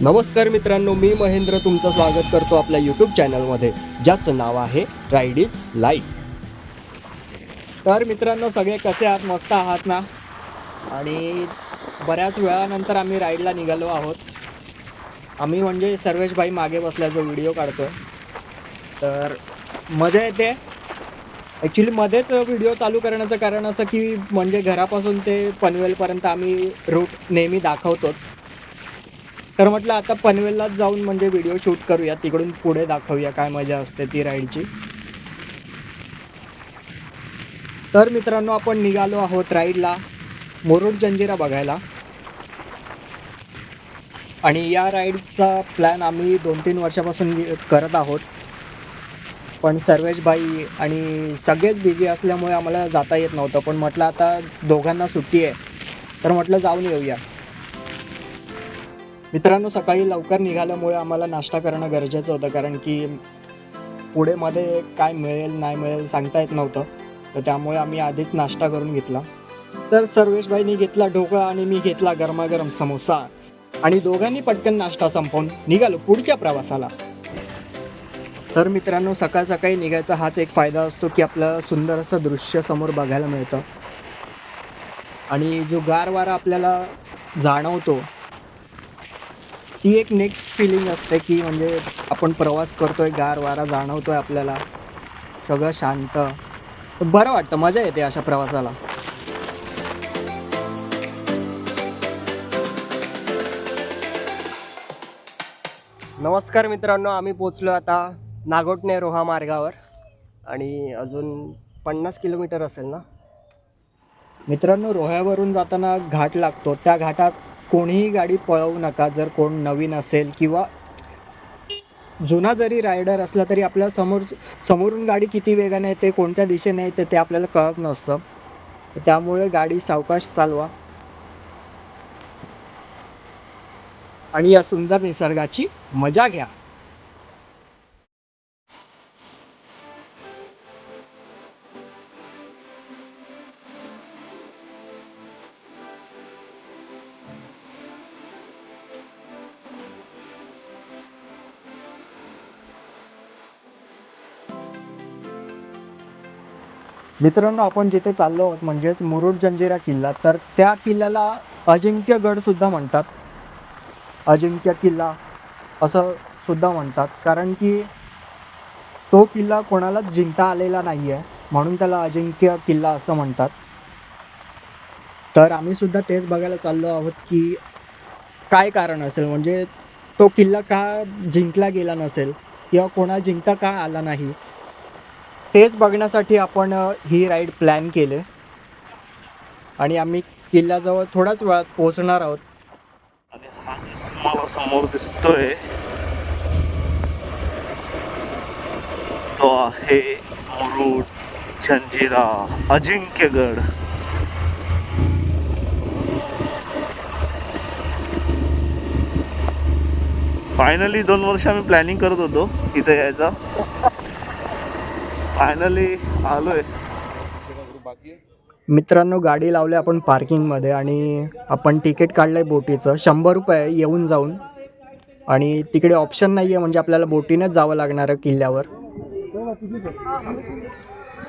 नमस्कार मित्रांनो, मी महेंद्र तुमचं स्वागत करतो आपल्या यूट्यूब चॅनलमध्ये, ज्याचं नाव आहे राईड इज लाईफ. तर मित्रांनो, सगळे कसे आहात? मस्त आहात ना? आणि बऱ्याच वेळानंतर आम्ही राईडला निघालो आहोत. आम्ही म्हणजे सर्वेश भाई मागे बसल्याचा व्हिडिओ काढतो, तर मजा येते. ॲक्च्युली मध्येच व्हिडिओ चालू करण्याचं कारण असं की म्हणजे घरापासून ते पनवेलपर्यंत आम्ही रूट नेहमी दाखवतोच. तर म्हटलं आता पनवेललाच जाऊन म्हणजे व्हिडिओ शूट करूया, तिकडून पुढे दाखवूया काय मजा असते ती राईडची. तर मित्रांनो, आपण निघालो आहोत राईडला मुरुड जंजिरा बघायला. आणि या राईडचा प्लॅन आम्ही 2-3 वर्षापासून करत आहोत, पण सर्वेश भाई आणि सगळेच बिझी असल्यामुळे आम्हाला जाता येत नव्हतं. पण म्हटलं आता दोघांना सुट्टी आहे, तर म्हटलं जाऊन येऊया. मित्रांनो, सकाळी लवकर निघाल्यामुळे आम्हाला नाश्ता करणं गरजेचं होतं, कारण की पुढे मध्ये काय मिळेल नाही मिळेल सांगता येत नव्हतं. तर त्यामुळे आम्ही आधीच नाश्ता करून घेतला. तर सर्वेशभाईनी घेतला ढोकळा आणि मी घेतला गरमागरम समोसा, आणि दोघांनी पटकन नाश्ता संपवून निघालो पुढच्या प्रवासाला. तर मित्रांनो, सकाळ सकाळी निघायचा हाच एक फायदा असतो की आपलं सुंदर असं दृश्य समोर बघायला मिळतं, आणि जो गार वारा आपल्याला जाणवतो ती एक नेक्स्ट फिलिंग असते की म्हणजे आपण प्रवास करतोय, गार वारा जाणवतोय आपल्याला, सगळं शांत, बरं वाटतं, मजा येते अशा प्रवासाला. नमस्कार मित्रांनो, आम्ही पोचलो आता नागोठणे रोहा मार्गावर, आणि अजून 50 किलोमीटर असेल ना. मित्रांनो, रोह्यावरून जाताना घाट लागतो, त्या घाटात कोणीही गाडी पळवू नका. जर कोण नवीन असेल किंवा जुना जरी रायडर असला तरी आपल्या समोरून गाडी किती वेगाने येते, कोणत्या दिशेने येते ते आपल्याला कळत नसतं. त्यामुळे गाडी सावकाश चालवा आणि या सुंदर निसर्गाची मजा घ्या. मित्रांनो, आपण जिथे चाललो आहोत म्हणजेच मुरुड जंजिरा किल्ला, तर त्या किल्ल्याला अजिंक्यगड सुद्धा म्हणतात, अजिंक्य किल्ला असं सुद्धा म्हणतात, कारण की तो किल्ला कोणालाच जिंकता आलेला नाही आहे, म्हणून त्याला अजिंक्य किल्ला असं म्हणतात. तर आम्ही सुद्धा तेच बघायला चाललो आहोत की काय कारण असेल, म्हणजे तो किल्ला का जिंकला गेला नसेल किंवा कोणा जिंकता का आला नाही, तेच बघण्यासाठी आपण ही राईड प्लॅन केले. आणि आम्ही किल्ल्याजवळ थोड्याच वेळात पोहोचणार आहोत. आणि हा जो मला समोर दिसतोय तो आहे मुरुड जंजिरा अजिंक्यगड. फायनली 2 वर्ष आम्ही प्लॅनिंग करत होतो इथे यायचा, फायनली आलोय. मित्रांनो, गाडी लावली आपण पार्किंगमध्ये, आणि आपण तिकीट काढलंय बोटीचं 100 रुपये येऊन जाऊन, आणि तिकडे ऑप्शन नाही आहे, म्हणजे आपल्याला बोटीनेच जावं लागणार आहे किल्ल्यावर.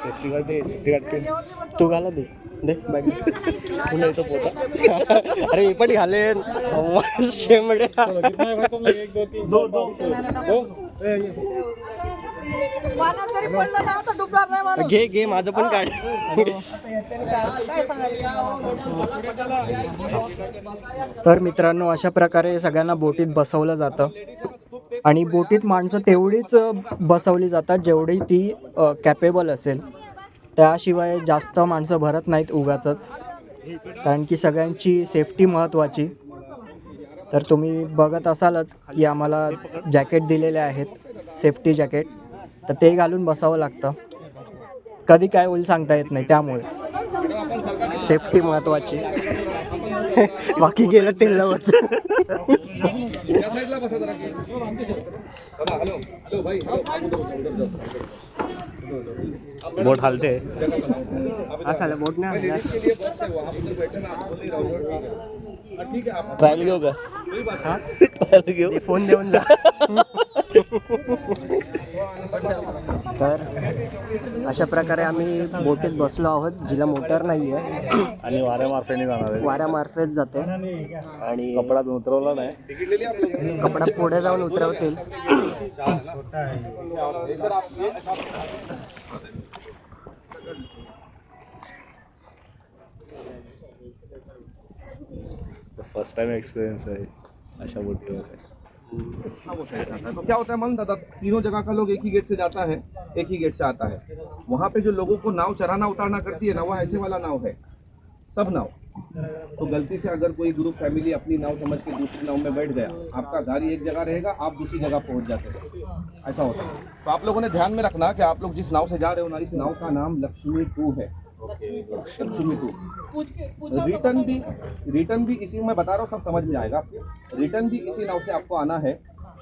सेफ्टी गार्ड दे, सेफ्टी गार्ड तू घाला, दे दे बॅग. तुला येतो पोता. अरे हे पण घालेन शेमड्या. घे घे, माझं पण काढ. तर मित्रांनो, अशा प्रकारे सगळ्यांना बोटीत बसवलं जातं, आणि बोटीत माणसं तेवढीच बसवली जातात जेवढी ती कॅपेबल असेल. त्याशिवाय जास्त माणसं भरत नाहीत उगाचच, कारण की सगळ्यांची सेफ्टी महत्त्वाची. तर तुम्ही बघत असालच की आम्हाला जॅकेट दिलेले आहेत, सेफ्टी जॅकेट, तर ते घालून बसावं लागतं. कधी काय होईल सांगता येत नाही, त्यामुळे सेफ्टी महत्त्वाची. बाकी गेलं ते लवच. बोट हालते. बोट नाही. ट्रायल घेऊ का? ट्रायल घेऊ. फोन देऊन जा. तर अशा प्रकारे आम्ही बोटीत बसलो आहोत, जिला मोटर नाही आहे आणि वाऱ्यामार्फेने जाणार आहे. वाऱ्यामार्फेत जाते आणि कपडा उतरवला नाही. कपडा पुढे जाऊन उतरवतील. फर्स्ट टाइम एक्सपिरियंस आहे अशा बोटीवर. तो क्या होता है मालूम दादा, तीनों जगह का लोग एक ही गेट से जाता है, एक ही गेट से आता है. वहाँ पे जो लोगों को नाव चढ़ाना उतारना करती है ना, वो ऐसे वाला नाव है, सब नाव. तो गलती से अगर कोई ग्रुप फैमिली अपनी नाव समझ के दूसरी नाव में बैठ गया, आपका गाड़ी एक जगह रहेगा, आप दूसरी जगह पहुंच जाते हैं, ऐसा होता है. तो आप लोगों ने ध्यान में रखना कि आप लोग जिस नाव से जा रहे हो ना, इस नाव का नाम लक्ष्मी 2 है. लक्ष्मी 2. रिटर्न भी इसी में बता रहा हूँ, सब समझ में आएगा. रिटर्न भी इसी नाव से आपको आना है.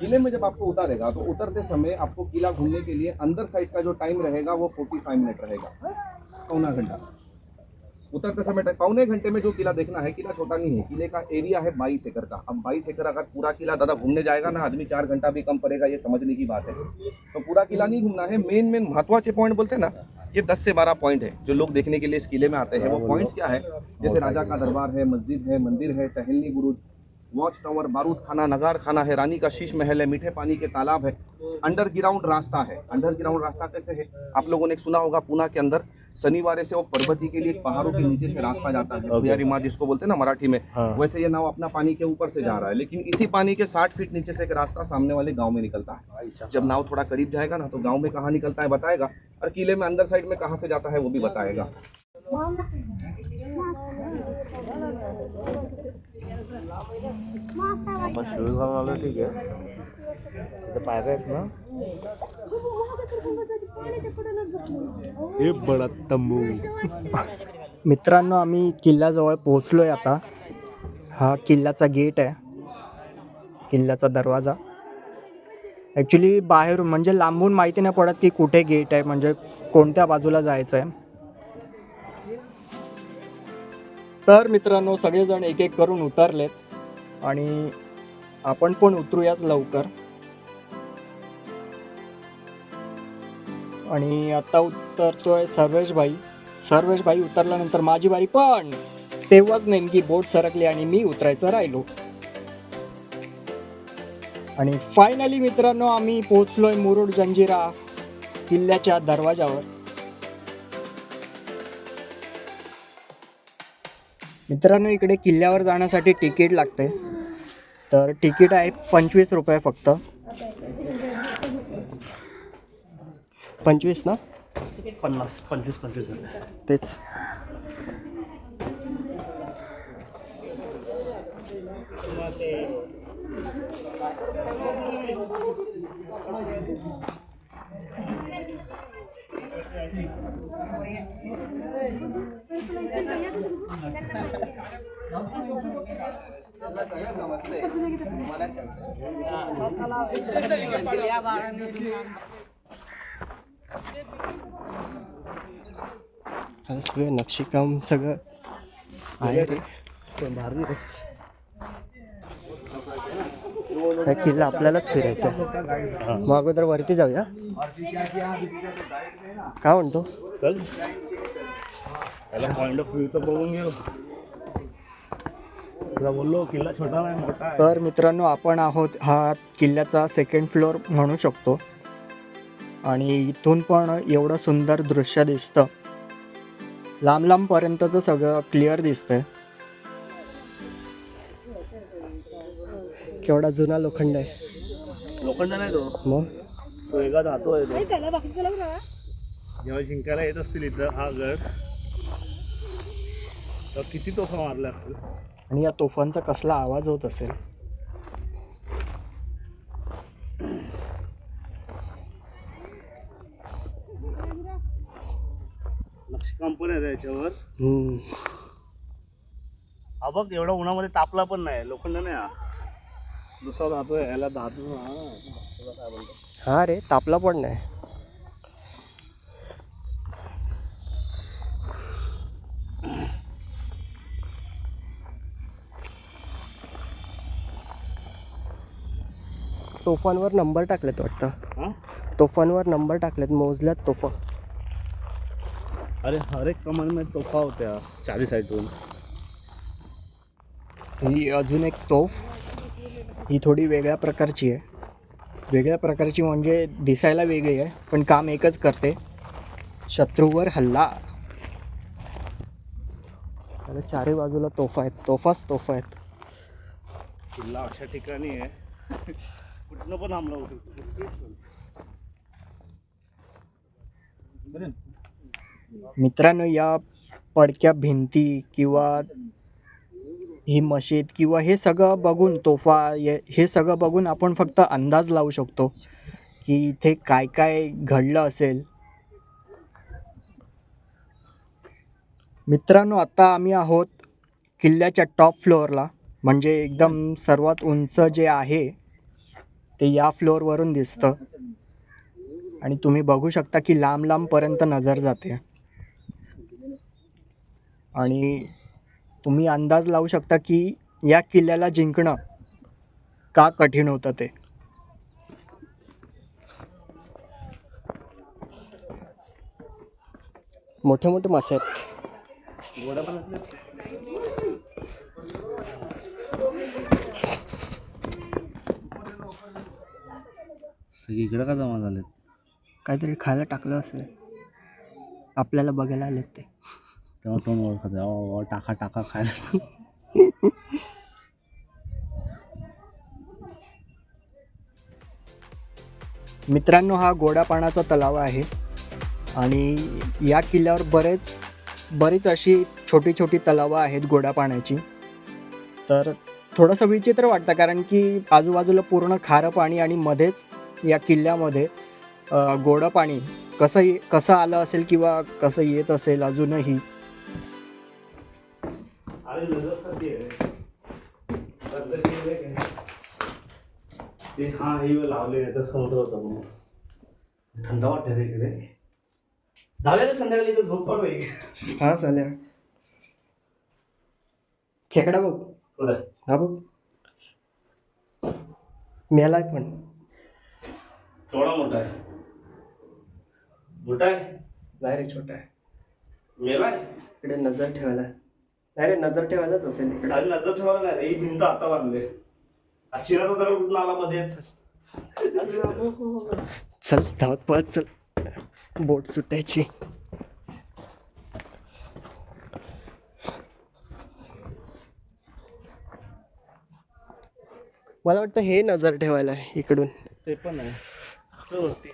किले में जब आपको उतारेगा तो उतरते समय आपको किला घूमने के लिए अंदर साइड का जो टाइम रहेगा वो 45 मिनट रहेगा, पौना घंटा. उतरते समय पौने घंटे में जो किला देखना है, किला छोटा नहीं है, किले का एरिया है 22 एकड़ का. अब 22 एकड़ अगर पूरा किला दादा घूमने जाएगा ना, आदमी 4 घंटा भी कम पड़ेगा, ये समझने की बात है. तो पूरा किला नहीं घूमना है. मेन महत्वाचे पॉइंट बोलते हैं ना, ये 10 से 12 पॉइंट है जो लोग देखने के लिए इस किले में आते हैं. वो पॉइंट्स क्या है, जैसे राजा का दरबार है, मस्जिद है, मंदिर है, टहलनी बुरुज, वॉच टावर, बारूद खाना, नगार खाना है, रानी का शीश महल है, मीठे पानी के तालाब है, अंडरग्राउंड रास्ता है. अंडरग्राउंड रास्ता कैसे है, आप लोगों ने सुना होगा, पूना के अंदर शनिवार से वो पर्वती के लिए पहाड़ों के नीचे से रास्ता जाता है, भुयारी मार्ग जिसको बोलते हैं ना मराठी में. वैसे ये नाव अपना पानी के ऊपर से जा रहा है, लेकिन इसी पानी के 60 फीट नीचे से एक रास्ता सामने वाले गांव में निकलता है. जब नाव थोड़ा करीब जाएगा ना, तो गांव में कहाँ निकलता है बताएगा, और किले में अंदर साइड में कहाँ से जाता है वो भी बताएगा. आपण शूज घालून आलो, ठीक आहे. इथे पायऱ्या आहेत ना. हे बडा तंबू. मित्रांनो, आम्ही किल्ल्याजवळ पोहोचलोय आता. हा किल्ल्याचा गेट आहे, किल्ल्याचा दरवाजा. ॲक्च्युली बाहेरून म्हणजे लांबून माहिती नाही पडत की कुठे गेट आहे, म्हणजे कोणत्या बाजूला जायचं आहे. तर मित्रांनो, सगळेजण एक एक करून उतरलेत आणि आपण पण उतरूयाच लवकर. आणि आता उतरतोय सर्वेश भाई उतरल्यानंतर माझी बारी, पण तेव्हाच नेमकी बोट सरकली आणि मी उतरायचं राहिलो. आणि फायनली मित्रांनो, आम्ही पोहोचलोय मुरुड जंजिरा किल्ल्याच्या दरवाजावर. मित्रांनो, इकडे किल्ल्यावर जाण्यासाठी तिकीट लागते. तर तिकीट आहे 25 रुपये फक्त. 25 ना? 25 तेच. सगळं नक्षीकाम सगळं आहे रे. हा किल्ला आपल्यालाच फिरायचा आहे. मग अगोदर वरती जाऊया, काय म्हणतो? चल, पॉइंट ऑफ व्ह्यू तर बघून घेऊ. तुला बोललो किल्ला छोटा नाही मोठा आहे. तर मित्रांनो, आपण आहोत हा किल्ल्याचा सेकंड फ्लोअर म्हणू शकतो. आणि इथून पण एवढं सुंदर दृश्य दिसतं, लांब लांबपर्यंतचं सगळं क्लिअर दिसतंय. केवढा जुना लोखंड आहे. लोखंड नाही तो, मग तो वेगळा धातू आहे तो. जेव्हा जिंकायला येत असतील इथं हा गड, तर किती तोफा मारल्या असतील. आणि या तोफांचा कसला आवाज होत असेल. नक्षीकाम पण आहे त्याच्यावर. हा बघ, एवढा उन्हामध्ये तापला पण नाही. लोखंड नाही, हा दुसरा धातू आहे. याला धातू काय बोलतो. हा रे, तापला पण नाही. तोफांवर नंबर टाकलेत वाटतं. हां तोफांवर नंबर टाकलेत, मोजल्यात तोफा. अरे हर एक कमानमध्ये तोफा होत्या चारी साईडून. ही अजून एक तोफ. ही थोडी वेगळ्या प्रकारची आहे. वेगळ्या प्रकारची म्हणजे दिसायला वेगळी आहे पण काम एकच करते, शत्रूवर हल्ला. आणि चारही बाजूला तोफा आहेत, तोफाच तोफा आहेत. किल्ला अशा ठिकाणी आहे कुठनं पण हमला होऊ शकतो. मित्रांनो, या पडक्या भिंती किंवा ही मशीद किंवा हे सगळं बघून, तोफा हे सगळं बघून आपण फक्त अंदाज लावू शकतो की इथे काय काय घडलं असेल. मित्रांनो, आता आम्ही आहोत किल्ल्याच्या टॉप फ्लोअरला, म्हणजे एकदम सर्वात उंच जे आहे ते या फ्लोअरवरून दिसतं. आणि तुम्ही बघू शकता की लांब लांबपर्यंत नजर जाते. आणि तुम्ही अंदाज लावू शकता की या किल्ल्याला जिंकणं का कठीण होतं ते. मोठे मोठे मासे आहेत. गोड्या पण असल्या सगळीकडे का जमा झालेत. काहीतरी खायला टाकलं असेल, आपल्याला बघायला आलेत ते. तेव्हा तोंड ओळखत आहे, टाका टाका खायला. मित्रांनो, हा गोड्या पाण्याचा तलाव आहे आणि या किल्ल्यावर बरीच अशी छोटी छोटी तलावं आहेत गोड्या पाण्याची. तर थोडंसं विचित्र वाटतं कारण की आजूबाजूला पूर्ण खारं पाणी आणि मध्येच या किल्ल्यामध्ये गोडं पाणी कसं आलं असेल किंवा कसं येत असेल अजूनही. अरे नजरसाठी आहे ते. हा हे लावले नाही तर समुद्र होता म्हणून थंड वाटते रे इकडे. जाऊया का संध्याकाळी इथं झोप काढू एक. हा चालेल. खेकडा बघ. पुढे हा बघ, मेलाय पण. केवढा मोठा आहे. मोठा आहे नाही रे, छोटा आहे. मेलाय. इकडे नजर ठेवायला नाही रे, नजर ठेवायलाच असेल इकडे. आणि नजर ठेवायला नाही रे, ही भिंत आता बांधले. चिराचा दगड उठून आला मध्येच. चल धावत पळत चल, बोट सुटायची. मला वाटतं हे नजर ठेवायला आहे इकडून. ते पण आहे. चल वरती.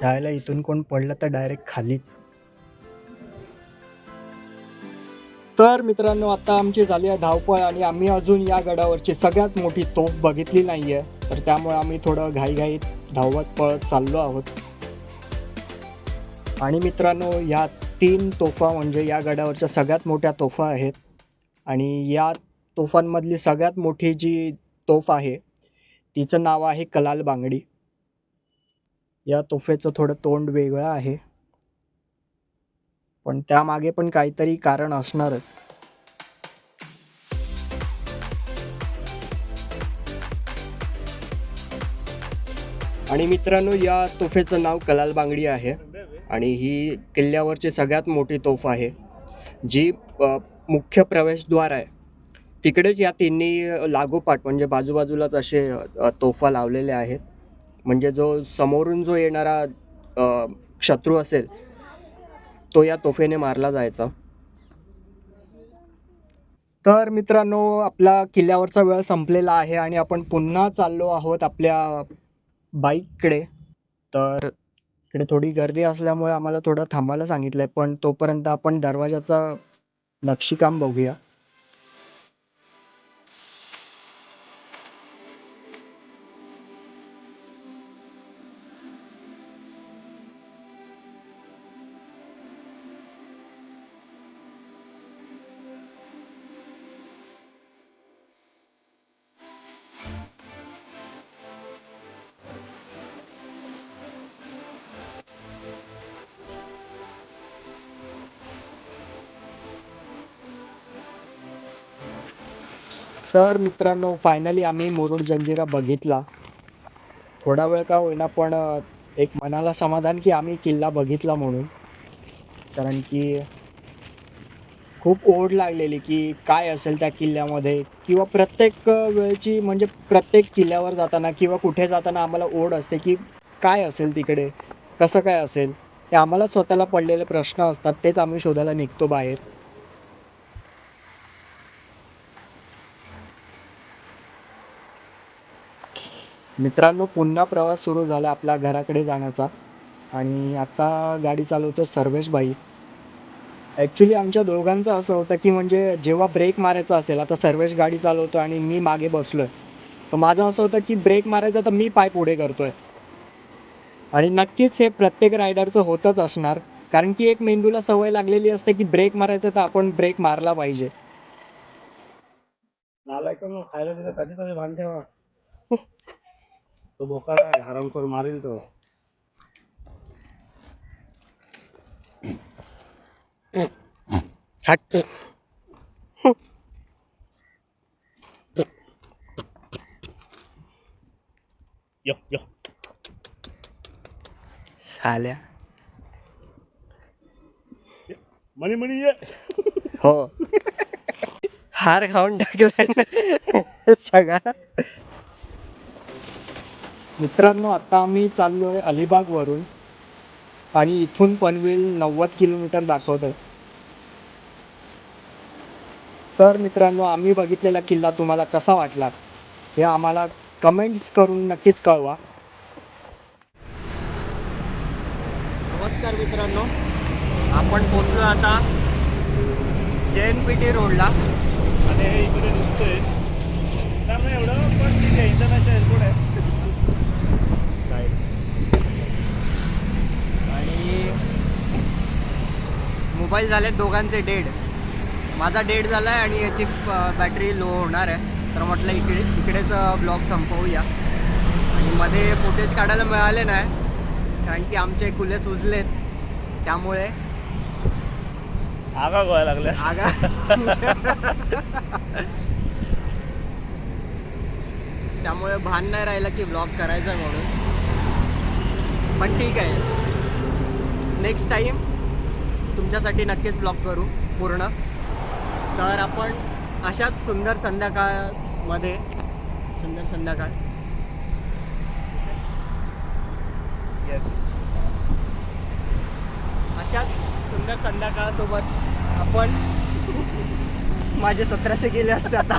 शाळेला इथून कोण पडलं तर डायरेक्ट खालीच. तर मित्रांनो, आता आमची झाली आहे धावपळ आणि आम्ही अजून या गडावरची सगळ्यात मोठी तोफ बघितली नाही आहे. तर त्यामुळे आम्ही थोडं घाईघाईत धावत पळत चाललो आहोत. आणि मित्रांनो, या 3 तोफा म्हणजे या गडावरच्या सगळ्यात मोठ्या तोफा आहेत. आणि या तोफांमधली सगळ्यात मोठी जी तोफ आहे तिचं नाव आहे कलाल बांगडी. या तोफेचं थोडं तोंड वेगळं आहे, पण त्यामागे पण काहीतरी कारण असणारच. आणि मित्रांनो, या तोफेचं नाव कलाल बांगडी आहे आणि ही किल्ल्यावरची सगळ्यात मोठी तोफ आहे. जी मुख्य प्रवेशद्वार आहे तिकडेच या तिन्ही लागोपाठ म्हणजे बाजूबाजूलाच असे तोफा लावलेले आहेत. म्हणजे जो समोरून जो येणारा शत्रू असेल तो या तोफेने मारला जायचा. तर मित्रांनो, आपला किल्ल्यावरचा वेळ संपलेला आहे आणि आपण पुन्हा चाललो आहोत आपल्या बाईककडे. तर इकडे थोडी गर्दी असल्यामुळे आम्हाला थोडं थांबायला सांगितलं आहे, पण तोपर्यंत आपण दरवाजाचा नक्षीकाम बघूया. तर मित्रांनो फायनली आम्ही मुरुड जंजिरा बघितला. थोडा वेळ का होईना पण एक मनाला समाधान की आम्ही किल्ला बघितला म्हणून. कारण की खूप ओढ लागलेली की काय असेल त्या किल्ल्यामध्ये किंवा प्रत्येक वेळची म्हणजे प्रत्येक किल्ल्यावर जाताना किंवा कुठे जाताना आम्हाला ओढ असते की काय असेल तिकडे, कसं काय असेल. ते आम्हाला स्वतःला पडलेले प्रश्न असतात तेच आम्ही शोधायला निघतो बाहेर. मित्रांनो पुन्हा प्रवास सुरू झाला आपल्या घराकडे जाण्याचा आणि आता गाडी चालवतो सर्वेश भाई. ॲक्च्युली आमच्या दोघांचं असं होतं की म्हणजे जेव्हा ब्रेक मारायचा असेल, आता सर्वेश गाडी चालवतो आणि मी मागे बसलोय, तर माझं असं होतं की ब्रेक मारायचा तर मी पाय पुढे करतोय. आणि नक्कीच हे प्रत्येक रायडरचं होतच असणार, कारण की एक मेंदूला सवय लागलेली असते की ब्रेक मारायचा तर आपण ब्रेक मारला पाहिजे. नालायक खायला दिलं कधी तरी भान ठेवा. तो बोकाड आहे हरामखोर मारील तो. हट. यो यो. साल्या. मनी मनी ये. हो. हार खाऊन टाकला सगळा. मित्रांनो आता आम्ही चाललोय अलिबागवरून आणि इथून पनवेल 90 किलोमीटर दाखवतोय. तर मित्रांनो आम्ही बघितलेला किल्ला तुम्हाला कसा वाटला हे आम्हाला कमेंट्स करून नक्कीच कळवा. नमस्कार मित्रांनो, आपण पोचलो आता JNPT रोडला. आणि हे इकडे दिसतंय दिसणार नाही एवढं पण तिथे इंटरनॅशनल एअरपोर्ट आहे. आणि मोबाईल झाले दोघांचे डेड. माझा डेड झाला आहे आणि याची बॅटरी लो होणार आहे, तर म्हटलं इकडेच ब्लॉग संपवूया. आणि मध्ये फुटेज काढायला मिळाले नाही कारण की आमचे कुले सुजलेत, त्यामुळे आगा गोळायला लागल्या. आगा त्यामुळे भान नाही राहिलं की ब्लॉग करायचा म्हणून. पण ठीक आहे, नेक्स्ट टाईम तुमच्यासाठी नक्कीच ब्लॉग करू पूर्ण. तर आपण अशाच सुंदर संध्याकाळमध्ये सुंदर संध्याकाळ येस अशाच सुंदर संध्याकाळसोबत आपण माझे 1700 गेले असते आता.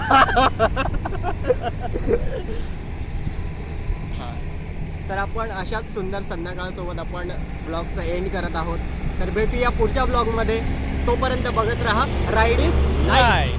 हां, तर आपण अशाच सुंदर संध्याकाळसोबत आपण ब्लॉगचं एंड करत आहोत. तर भेटूया पुढच्या ब्लॉगमध्ये. तोपर्यंत बघत राहा राईड इज लाईफ.